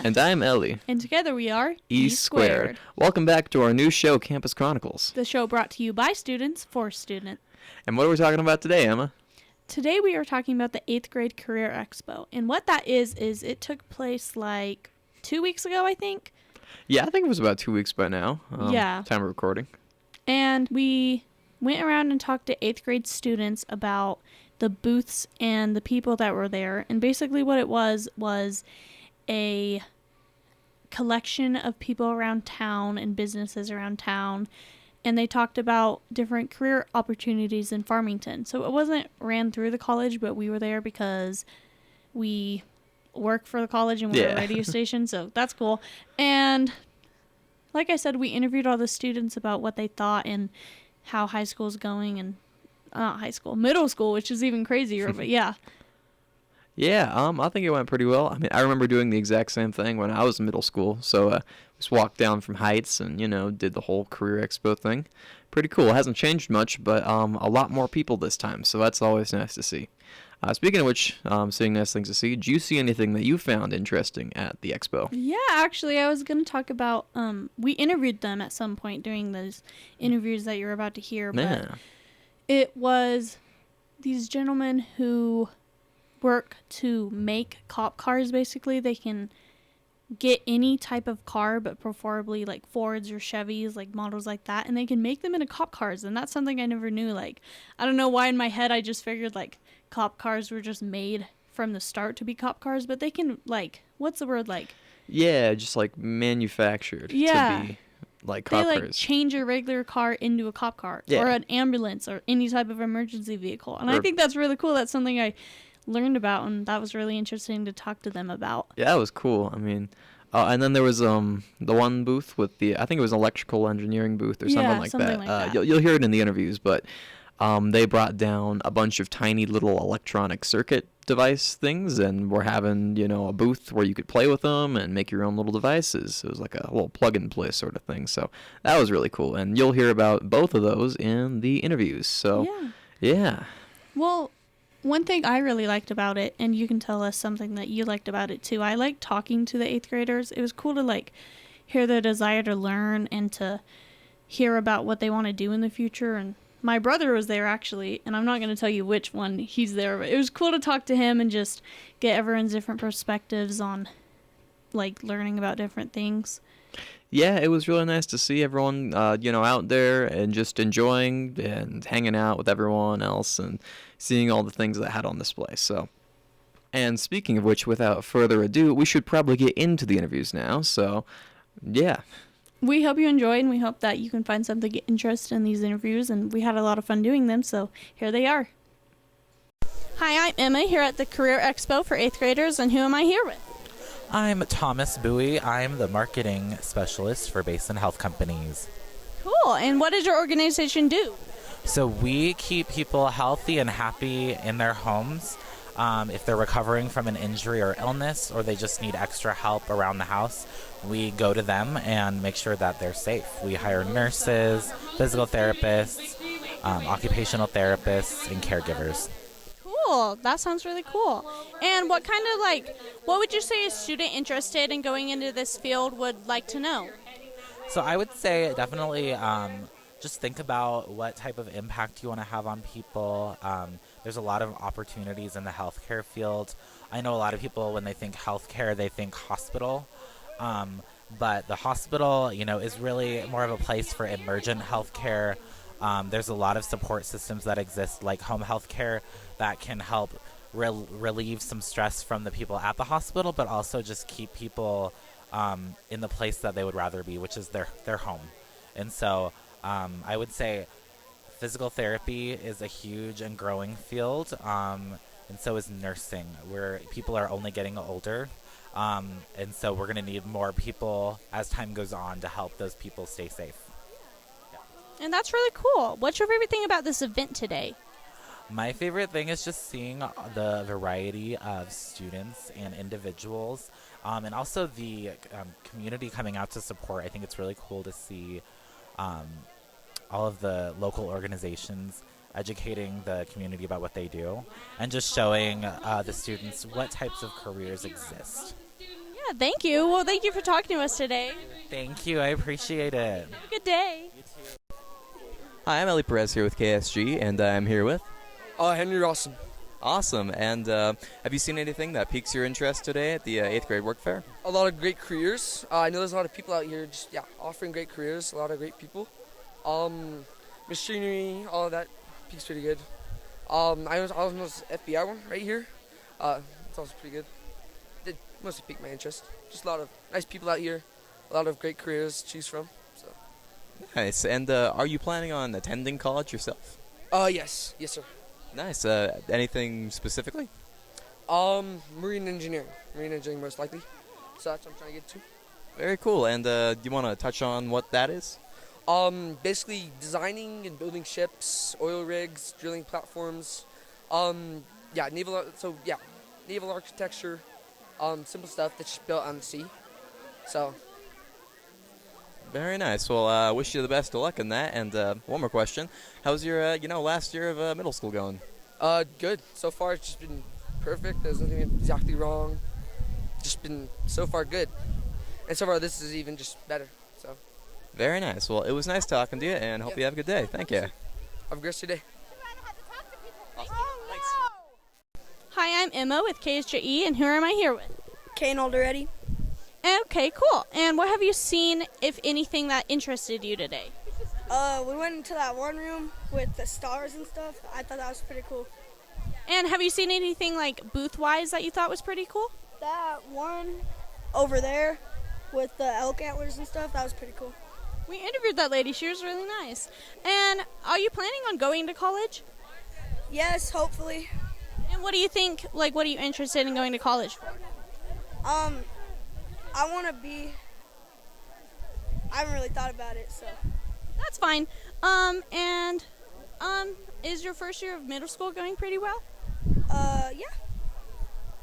And I'm Ellie. And together we are E Squared. Welcome back to our new show, Campus Chronicles. The show brought to you by students for students. And what are we talking about today, Emma? Today we are talking about the 8th grade Career Expo. And what that is it took place like 2 weeks ago, I think. Yeah, I think it was about 2 weeks by now. Yeah. Time of recording. And we went around and talked to 8th grade students about the booths and the people that were there. And basically what it was a collection of people around town and businesses around town, and they talked about different career opportunities in Farmington. So it wasn't ran through the college, but we were there because we work for the college and we're a radio station, so that's cool. And like I said, we interviewed all the students about what they thought and how high school's going, and not high school, middle school, which is even crazier, but yeah. Yeah, I think it went pretty well. I mean, I remember doing the exact same thing when I was in middle school. So just walked down from Heights and, did the whole Career Expo thing. Pretty cool. It hasn't changed much, but a lot more people this time. So that's always nice to see. Speaking of which, seeing nice things to see, did you see anything that you found interesting at the Expo? Yeah, actually, I was going to talk about, we interviewed them at some point during those interviews that you're about to hear. But it was these gentlemen who work to make cop cars. Basically, they can get any type of car, but preferably like Fords or Chevys, like models like that, and they can make them into cop cars. And that's something I never knew. Like, I don't know why in my head I just figured like cop cars were just made from the start to be cop cars, but they can, like, what's the word, like, yeah, just like manufactured to be like cop cars. They like change a regular car into a cop car or an ambulance or any type of emergency vehicle. And I think that's really cool. That's something I learned about, and that was really interesting to talk to them about. Yeah, that was cool. I mean, and then there was the one booth with I think it was an electrical engineering booth or something like that. You'll hear it in the interviews, but they brought down a bunch of tiny little electronic circuit device things, and we're having a booth where you could play with them and make your own little devices. It was like a little plug and play sort of thing. So that was really cool, and you'll hear about both of those in the interviews. So yeah. Well, one thing I really liked about it, and you can tell us something that you liked about it too, I liked talking to the 8th graders. It was cool to like hear their desire to learn and to hear about what they want to do in the future. And my brother was there actually, and I'm not going to tell you which one he's there, but it was cool to talk to him and just get everyone's different perspectives on like learning about different things. Yeah, it was really nice to see everyone, out there and just enjoying and hanging out with everyone else and seeing all the things that had on display. So, and speaking of which, without further ado, we should probably get into the interviews now. So, yeah. We hope you enjoy, and we hope that you can find something interesting in these interviews, and we had a lot of fun doing them, so here they are. Hi, I'm Emma here at the Career Expo for 8th graders, and who am I here with? I'm Thomas Bowie. I'm the marketing specialist for Basin Health Companies. Cool. And what does your organization do? So we keep people healthy and happy in their homes. If they're recovering from an injury or illness, or they just need extra help around the house, we go to them and make sure that they're safe. We hire nurses, physical therapists, occupational therapists, and caregivers. Cool. That sounds really cool. And what would you say a student interested in going into this field would like to know? So I would say definitely just think about what type of impact you want to have on people. There's a lot of opportunities in the healthcare field. I know a lot of people, when they think healthcare, they think hospital. But the hospital, is really more of a place for emergent healthcare. There's a lot of support systems that exist, like home health care, that can help relieve some stress from the people at the hospital, but also just keep people in the place that they would rather be, which is their home. And so I would say physical therapy is a huge and growing field, and so is nursing, where people are only getting older. And so we're going to need more people as time goes on to help those people stay safe. And that's really cool. What's your favorite thing about this event today? My favorite thing is just seeing the variety of students and individuals, and also the community coming out to support. I think it's really cool to see all of the local organizations educating the community about what they do, and just showing the students what types of careers exist. Yeah, thank you. Well, thank you for talking to us today. Thank you. I appreciate it. Have a good day. Hi, I'm Ellie Perez here with KSG, and I'm here with Henry Rawson. Awesome. And have you seen anything that piques your interest today at the 8th grade work fair? A lot of great careers. I know there's a lot of people out here just offering great careers. A lot of great people. Machinery, all of that piques pretty good. I was FBI one right here. It's also pretty good. It mostly piqued my interest. Just a lot of nice people out here. A lot of great careers to choose from. So. Nice. And are you planning on attending college yourself? Yes, sir. Nice. Anything specifically? Marine engineering most likely. So that's what I'm trying to get to. Very cool. And do you want to touch on what that is? Basically designing and building ships, oil rigs, drilling platforms. Naval architecture. Simple stuff that's just built on the sea. So. Very nice. Well, I wish you the best of luck in that. And one more question: how's your, last year of middle school going? Good. So far, it's just been perfect. There's nothing exactly wrong. Just been so far good. And so far, this is even just better. So. Very nice. Well, it was nice talking to you, and hope you have a good day. Thank you. Have a great day. Awesome. Thanks. Hi, I'm Emma with KSJE, and who am I here with? Kane Alderetti. Okay, cool. And what have you seen, if anything, that interested you today? We went into that one room with the stars and stuff. I thought that was pretty cool. And have you seen anything like booth-wise that you thought was pretty cool? That one over there with the elk antlers and stuff, that was pretty cool. We interviewed that lady. She was really nice. And are you planning on going to college? Yes, hopefully. And what do you think, what are you interested in going to college for? I want to be... I haven't really thought about it, so... That's fine. Is your first year of middle school going pretty well? Yeah.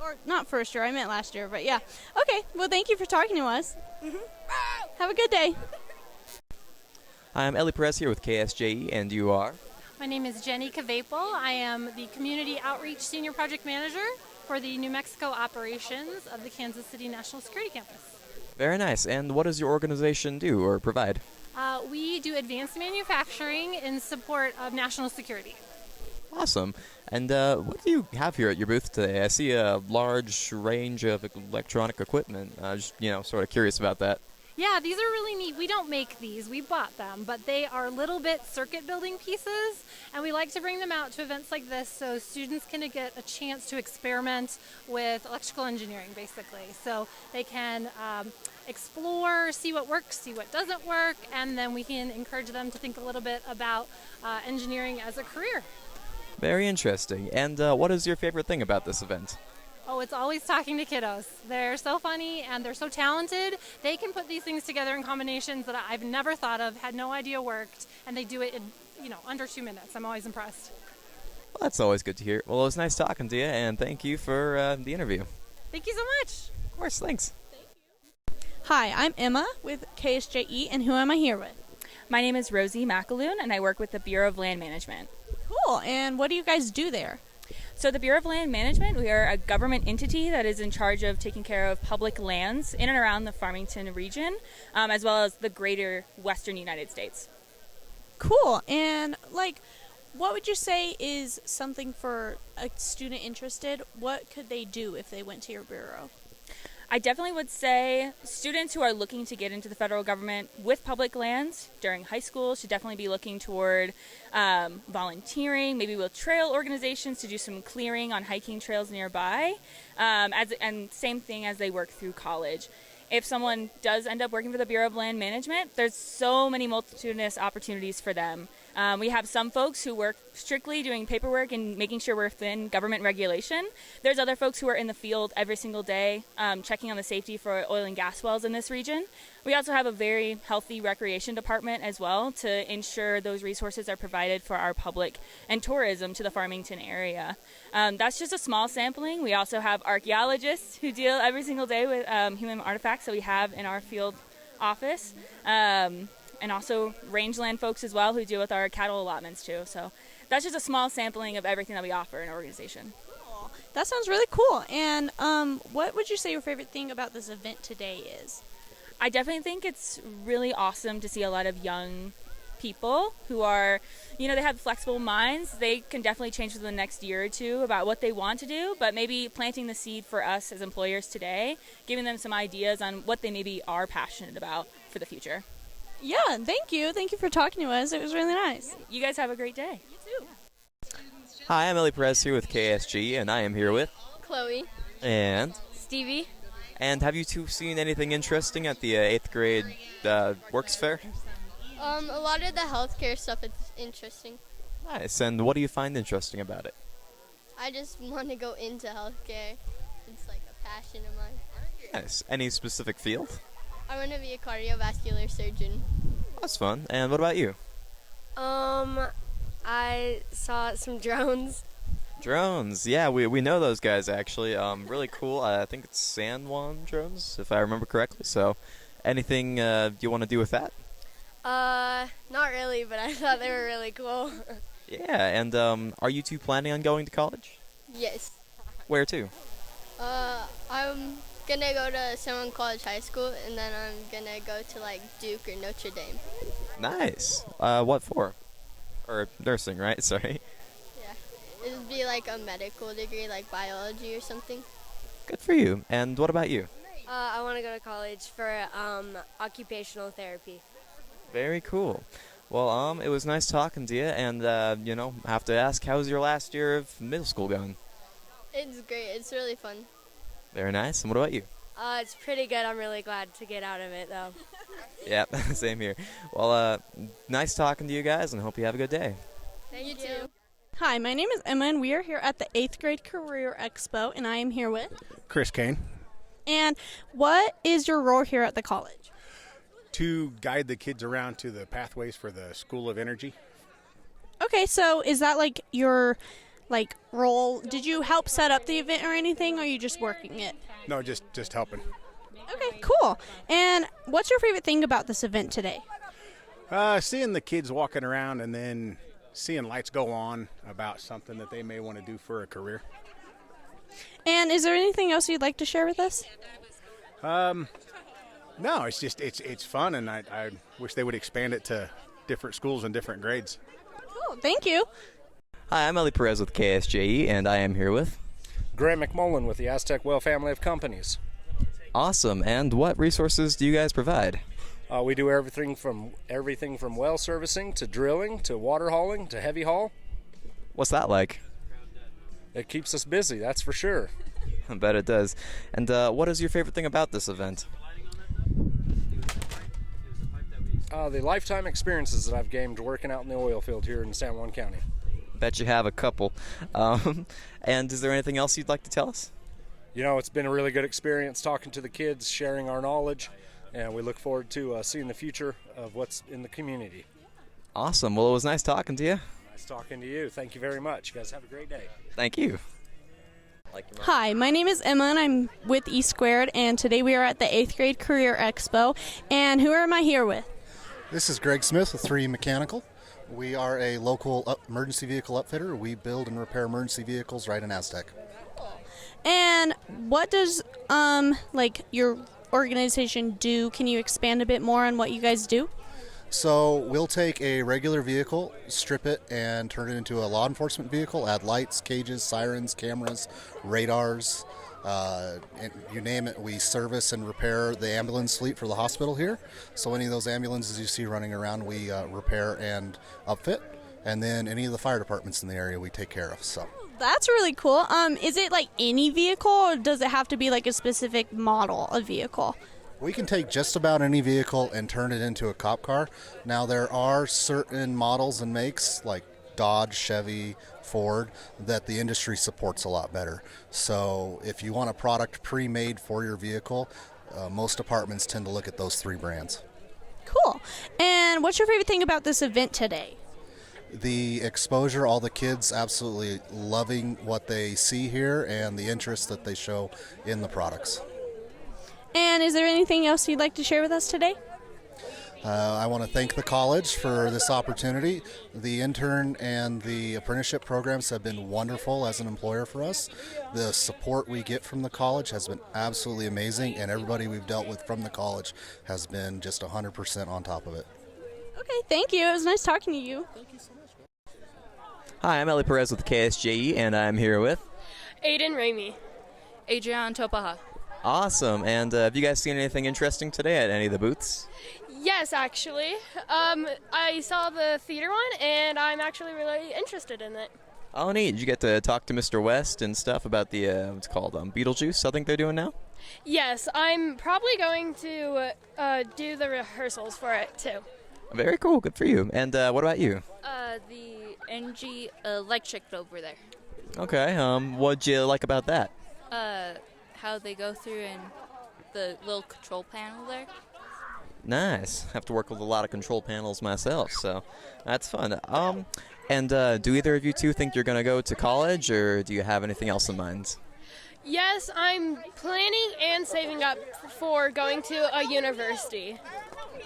Or not first year, I meant last year, but yeah. Okay, well, thank you for talking to us. Mm-hmm. Have a good day. I'm Ellie Perez here with KSJE, and you are? My name is Jenny Cavapel. I am the Community Outreach Senior Project Manager for the New Mexico operations of the Kansas City National Security Campus. Very nice. And what does your organization do or provide? We do advanced manufacturing in support of national security. Awesome. And what do you have here at your booth today? I see a large range of electronic equipment. Just, sort of curious about that. Yeah, these are really neat. We don't make these, we bought them, but they are little bit circuit building pieces, and we like to bring them out to events like this so students can get a chance to experiment with electrical engineering, basically. So they can explore, see what works, see what doesn't work, and then we can encourage them to think a little bit about engineering as a career. Very interesting. And what is your favorite thing about this event? Oh, it's always talking to kiddos. They're so funny and they're so talented. They can put these things together in combinations that I've never thought of, had no idea worked, and they do it in, under 2 minutes. I'm always impressed. Well, that's always good to hear. Well, it was nice talking to you, and thank you for the interview. Thank you so much. Of course, thanks. Hi, I'm Emma with KSJE, and who am I here with? My name is Rosie McAloon, and I work with the Bureau of Land Management. Cool, and what do you guys do there? So the Bureau of Land Management, we are a government entity that is in charge of taking care of public lands in and around the Farmington region, as well as the greater western United States. Cool, and what would you say is something for a student interested? What could they do if they went to your bureau? I definitely would say students who are looking to get into the federal government with public lands during high school should definitely be looking toward volunteering, maybe with trail organizations to do some clearing on hiking trails nearby, and same thing as they work through college. If someone does end up working for the Bureau of Land Management, there's so many multitudinous opportunities for them. We have some folks who work strictly doing paperwork and making sure we're within government regulation. There's other folks who are in the field every single day checking on the safety for oil and gas wells in this region. We also have a very healthy recreation department as well to ensure those resources are provided for our public and tourism to the Farmington area. That's just a small sampling. We also have archaeologists who deal every single day with human artifacts that we have in our field office. And also rangeland folks as well who deal with our cattle allotments too. So that's just a small sampling of everything that we offer in our organization. Cool. That sounds really cool. And what would you say your favorite thing about this event today is? I definitely think it's really awesome to see a lot of young people who are, they have flexible minds. They can definitely change within the next year or two about what they want to do, but maybe planting the seed for us as employers today, giving them some ideas on what they maybe are passionate about for the future. Yeah, thank you. Thank you for talking to us. It was really nice. You guys have a great day. You too. Hi, I'm Ellie Perez here with KSG, and I am here with Chloe. And Stevie. And have you two seen anything interesting at the 8th grade Works Fair? A lot of the healthcare stuff is interesting. Nice. And what do you find interesting about it? I just want to go into healthcare. It's like a passion of mine. Nice. Any specific field? I want to be a cardiovascular surgeon. That's fun. And what about you? I saw some drones. Drones. Yeah, we know those guys actually. Really cool. I think it's San Juan drones, if I remember correctly. So, anything you want to do with that? Not really, but I thought they were really cool. Yeah, and are you two planning on going to college? Yes. Where to? I'm gonna go to San Juan College High School, and then I'm gonna go to like Duke or Notre Dame. Nice. What for? Or nursing, right? Sorry. Yeah. It would be like a medical degree, like biology or something. Good for you. And what about you? I want to go to college for occupational therapy. Very cool. Well, it was nice talking to you, and, I have to ask, how's your last year of middle school going? It's great. It's really fun. Very nice. And what about you? It's pretty good. I'm really glad to get out of it, though. Yep, same here. Well, nice talking to you guys, and hope you have a good day. Thank you too. Hi, my name is Emma, and we are here at the 8th grade Career Expo, and I am here with Chris Kane. And what is your role here at the college? To guide the kids around to the pathways for the School of Energy. Okay, so is that like your role? Did you help set up the event or anything, or are you just working it? No, just helping. Okay, cool. And what's your favorite thing about this event today? Seeing the kids walking around and then seeing lights go on about something that they may want to do for a career. And is there anything else you'd like to share with us? No, it's just it's fun, and I wish they would expand it to different schools and different grades. Cool, thank you. Hi, I'm Ellie Perez with KSJE, and I am here with Graham McMullen with the Aztec Well family of companies. Awesome. And what resources do you guys provide? We do everything from well servicing to drilling to water hauling to heavy haul. What's that like? It keeps us busy, that's for sure. I bet it does. And what is your favorite thing about this event? The lifetime experiences that I've gained working out in the oil field here in San Juan County. Bet you have a couple. And is there anything else you'd like to tell us? It's been a really good experience talking to the kids, sharing our knowledge, and we look forward to seeing the future of what's in the community. Awesome. Well, it was nice talking to you. Nice talking to you. Thank you very much. You guys have a great day. Thank you. Hi, my name is Emma, and I'm with E Squared, and today we are at the 8th grade Career Expo. And who am I here with? This is Greg Smith with 3 Mechanical. We are a local emergency vehicle upfitter. We build and repair emergency vehicles right in Aztec. And what does your organization do? Can you expand a bit more on what you guys do? So we'll take a regular vehicle, strip it, and turn it into a law enforcement vehicle, add lights, cages, sirens, cameras, radars, and you name it. We service and repair the ambulance fleet for the hospital here. So any of those ambulances you see running around, we repair and upfit. And then any of the fire departments in the area we take care of. So that's really cool. Is it like any vehicle, or does it have to be like a specific model of vehicle? We can take just about any vehicle and turn it into a cop car. Now, there are certain models and makes like Dodge, Chevy, Ford that the industry supports a lot better. So if you want a product pre-made for your vehicle, most departments tend to look at those 3 brands. Cool. And what's your favorite thing about this event today? The exposure, all the kids absolutely loving what they see here and the interest that they show in the products. And is there anything else you'd like to share with us today? I want to thank the college for this opportunity. The intern and the apprenticeship programs have been wonderful as an employer for us. The support we get from the college has been absolutely amazing, and everybody we've dealt with from the college has been just 100% on top of it. Okay, thank you. It was nice talking to you. Hi, I'm Ellie Perez with KSJE, and I'm here with Aiden Ramey. Adrian Topaha. Awesome. And have you guys seen anything interesting today at any of the booths? Yes, actually. I saw the theater one, and I'm actually really interested in it. Oh, neat. Did you get to talk to Mr. West and stuff about the, what's it called, Beetlejuice, I think they're doing now? Yes, I'm probably going to do the rehearsals for it, too. Very cool. Good for you. And what about you? The NG electric over there. Okay. What'd you like about that? How they go through and the little control panel there. Nice. Have to work with a lot of control panels myself, so that's fun. And do either of you two think you're going to go to college, or do you have anything else in mind? Yes, I'm planning and saving up for going to a university.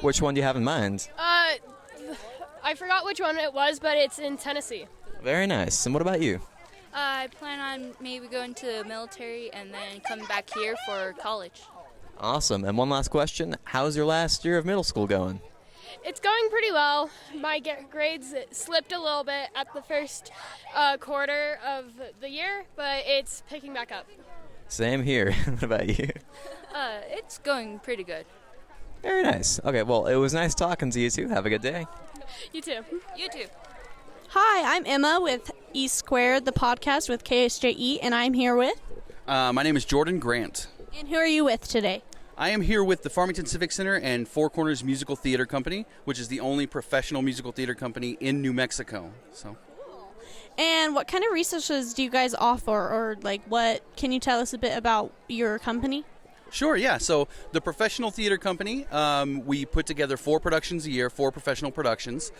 Which one do you have in mind? I forgot which one it was, but it's in Tennessee. Very nice. And what about you? I plan on maybe going to the military and then coming back here for college. Awesome. And one last question. How's your last year of middle school going? It's going pretty well. My grades slipped a little bit at the first quarter of the year, but it's picking back up. Same here. What about you? It's going pretty good. Very nice. Okay, well, it was nice talking to you two. Have a good day. You too. You too. Hi, I'm Emma with E Squared, the podcast with KSJE, and I'm here with... My name is Jordan Grant. And who are you with today? I am here with the Farmington Civic Center and Four Corners Musical Theater Company, which is the only professional musical theater company in New Mexico. So. And what kind of resources do you guys offer, or what can you tell us a bit about your company? Sure, yeah. So the Professional Theater Company, we put together 4 productions a year, 4 professional productions,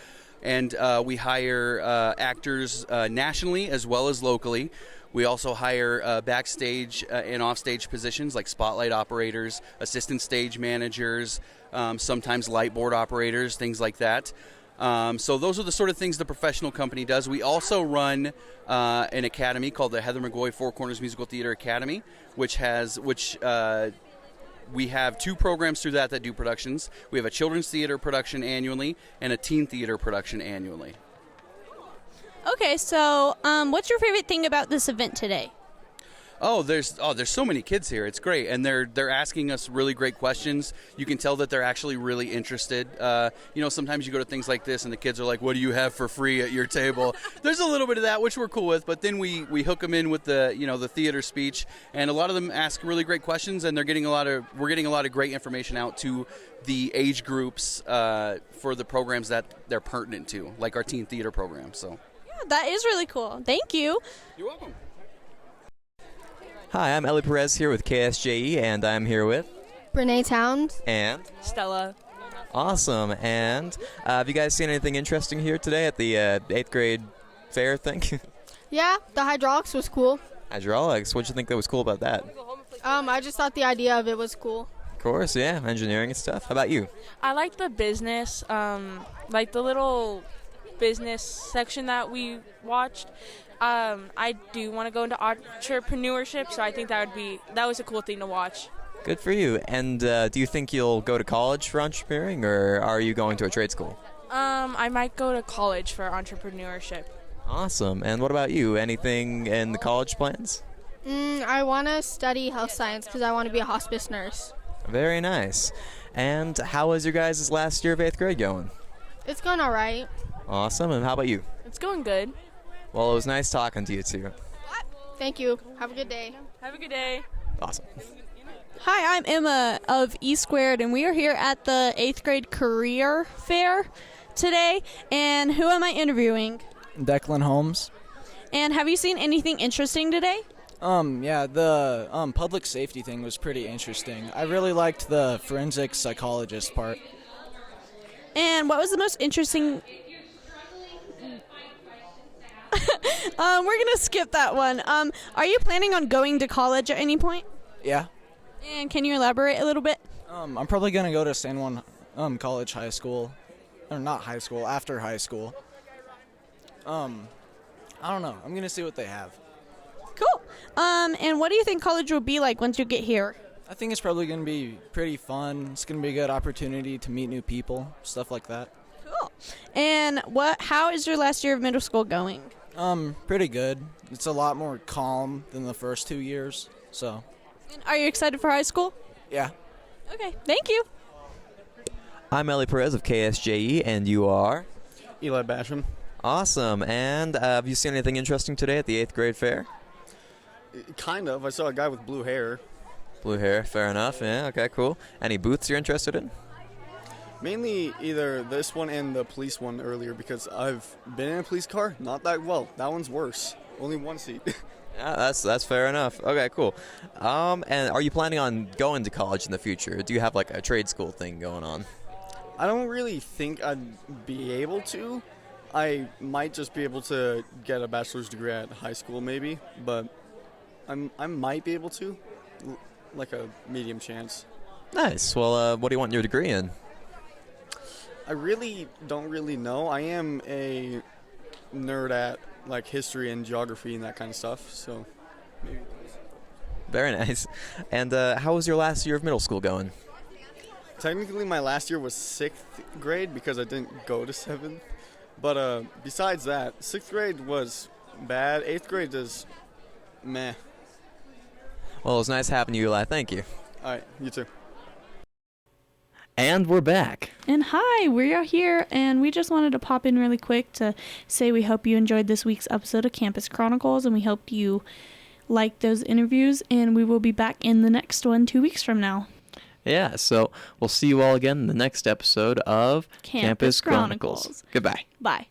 and we hire actors nationally as well as locally. We also hire backstage and offstage positions like spotlight operators, assistant stage managers, sometimes light board operators, things like that. So those are the sort of things the professional company does. We also run an academy called the Heather McGoy Four Corners Musical Theater Academy, which we have 2 programs through that do productions. We have a children's theater production annually and a teen theater production annually. Okay, so what's your favorite thing about this event today? There's so many kids here. It's great, and they're asking us really great questions. You can tell that they're actually really interested. Sometimes you go to things like this, and the kids are like, "What do you have for free at your table?" There's a little bit of that, which we're cool with. But then we hook them in with the theater speech, and a lot of them ask really great questions, and we're getting a lot of great information out to the age groups for the programs that they're pertinent to, like our teen theater program. So. Yeah, that is really cool. Thank you. You're welcome. Hi, I'm Ellie Perez here with KSJE, and I'm here with... Brene Towns. And? Stella. Awesome. And have you guys seen anything interesting here today at the 8th grade fair thing? Yeah, the hydraulics was cool. Hydraulics? What'd you think that was cool about that? I just thought the idea of it was cool. Of course, yeah. Engineering and stuff. How about you? I like the business, like the little business section that we watched. I do want to go into entrepreneurship, so I think that was a cool thing to watch. Good for you. And do you think you'll go to college for entrepreneuring, or are you going to a trade school? I might go to college for entrepreneurship. Awesome. And what about you? Anything in the college plans? I want to study health science because I want to be a hospice nurse. Very nice. And how was your guys' last year of 8th grade going? It's going all right. Awesome. And how about you? It's going good. Well, it was nice talking to you, too. Thank you. Have a good day. Have a good day. Awesome. Hi, I'm Emma of E Squared, and we are here at the 8th grade career fair today. And who am I interviewing? Declan Holmes. And have you seen anything interesting today? Yeah, the public safety thing was pretty interesting. I really liked the forensic psychologist part. And what was the most interesting... we're going to skip that one. Are you planning on going to college at any point? Yeah. And can you elaborate a little bit? I'm probably going to go to San Juan college, high school, or not high school, after high school. I don't know. I'm gonna see what they have. Cool. And what do you think college will be like once you get here? I think it's probably gonna be pretty fun. It's gonna be a good opportunity to meet new people, stuff like that. Cool. And how is your last year of middle school going? Pretty good. It's a lot more calm than the first 2 years, so. And are you excited for high school? Yeah. Okay, thank you. I'm Ellie Perez of KSJE, and you are? Eli Basham. Awesome. And have you seen anything interesting today at the 8th grade fair? Kind of. I saw a guy with blue hair. Blue hair, fair enough. Yeah, okay, cool. Any booths you're interested in? Mainly either this one and the police one earlier, because I've been in a police car. Not that well. That one's worse. Only one seat. Yeah, that's fair enough. Okay, cool. And are you planning on going to college in the future? Do you have like a trade school thing going on? I don't really think I'd be able to. I might just be able to get a bachelor's degree at high school maybe, but I might be able to, like a medium chance. Nice. Well, what do you want your degree in? I really don't really know. I am a nerd at like history and geography and that kind of stuff, so maybe. Very nice. And how was your last year of middle school going? Technically, my last year was 6th grade because I didn't go to 7th. But besides that, 6th grade was bad. 8th grade is meh. Well, it was nice having you, Eli. Thank you. All right, you too. And we're back. And hi, we are here, and we just wanted to pop in really quick to say we hope you enjoyed this week's episode of Campus Chronicles, and we hope you liked those interviews, and we will be back in the next one 2 weeks from now. Yeah, so we'll see you all again in the next episode of Campus Chronicles. Goodbye. Bye.